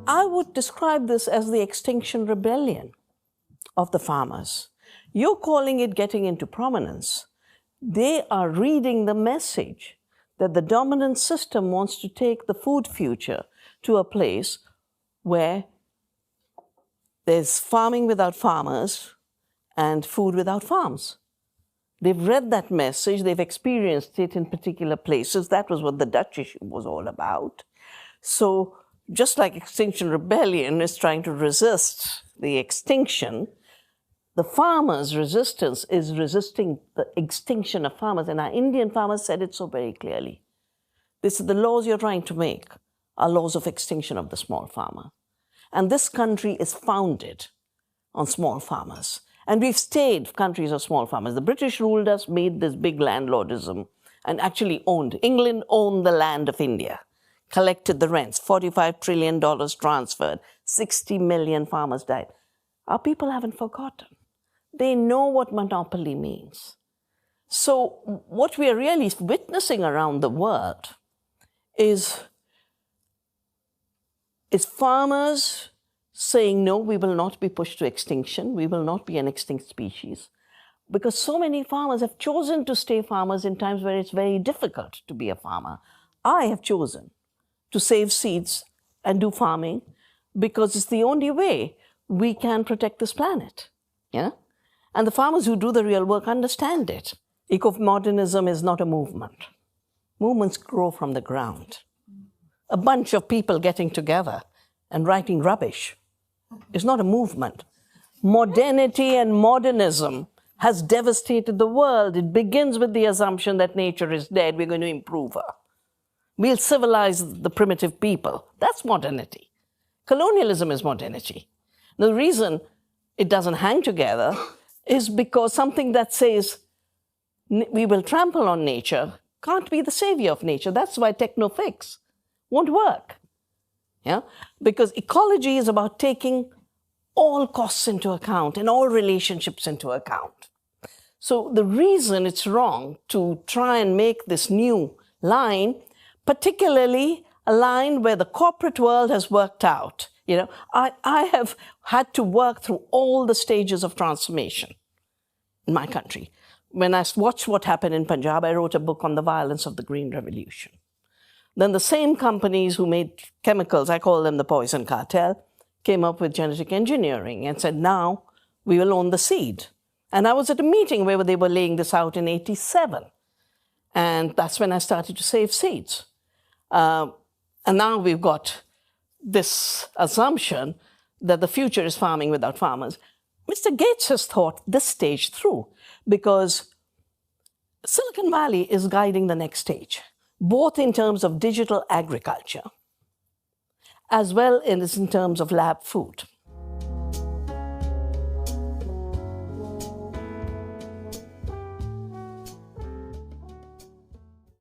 I would describe this as the Extinction Rebellion of the farmers. You're calling it getting into prominence. They are reading the message that the dominant system wants to take the food future to a place where there's farming without farmers and food without farms. They've read that message, they've experienced it in particular places. That was what the Dutch issue was all about. So just like Extinction Rebellion is trying to resist the extinction, the farmers' resistance is resisting the extinction of farmers. And our Indian farmers said it so very clearly. This is the laws you're trying to make are laws of extinction of the small farmer. And this country is founded on small farmers. And we've stayed countries of small farmers. The British ruled us, made this big landlordism, and actually owned. England owned the land of India, collected the rents, $45 trillion transferred, 60 million farmers died. Our people haven't forgotten. They know what monopoly means. So what we are really witnessing around the world is farmers saying, no, we will not be pushed to extinction. We will not be an extinct species. Because so many farmers have chosen to stay farmers in times where it's very difficult to be a farmer. I have chosen to save seeds and do farming because it's the only way we can protect this planet. Yeah? And the farmers who do the real work understand it. Ecomodernism is not a movement. Movements grow from the ground. A bunch of people getting together and writing rubbish is not a movement. Modernity and modernism has devastated the world. It begins with the assumption that nature is dead, we're going to improve her. We'll civilize the primitive people. That's modernity. Colonialism is modernity. The reason it doesn't hang together is because something that says we will trample on nature can't be the savior of nature. That's why techno-fix won't work. Yeah? Because ecology is about taking all costs into account and all relationships into account. So the reason it's wrong to try and make this new line, particularly a line where the corporate world has worked out. You know, I have had to work through all the stages of transformation in my country. When I watched what happened in Punjab, I wrote a book on the violence of the Green Revolution. Then the same companies who made chemicals, I call them the poison cartel, came up with genetic engineering and said, now we will own the seed. And I was at a meeting where they were laying this out in '87. And that's when I started to save seeds. And now we've got this assumption that the future is farming without farmers. Mr. Gates has thought this stage through because Silicon Valley is guiding the next stage, both in terms of digital agriculture as well as in terms of lab food.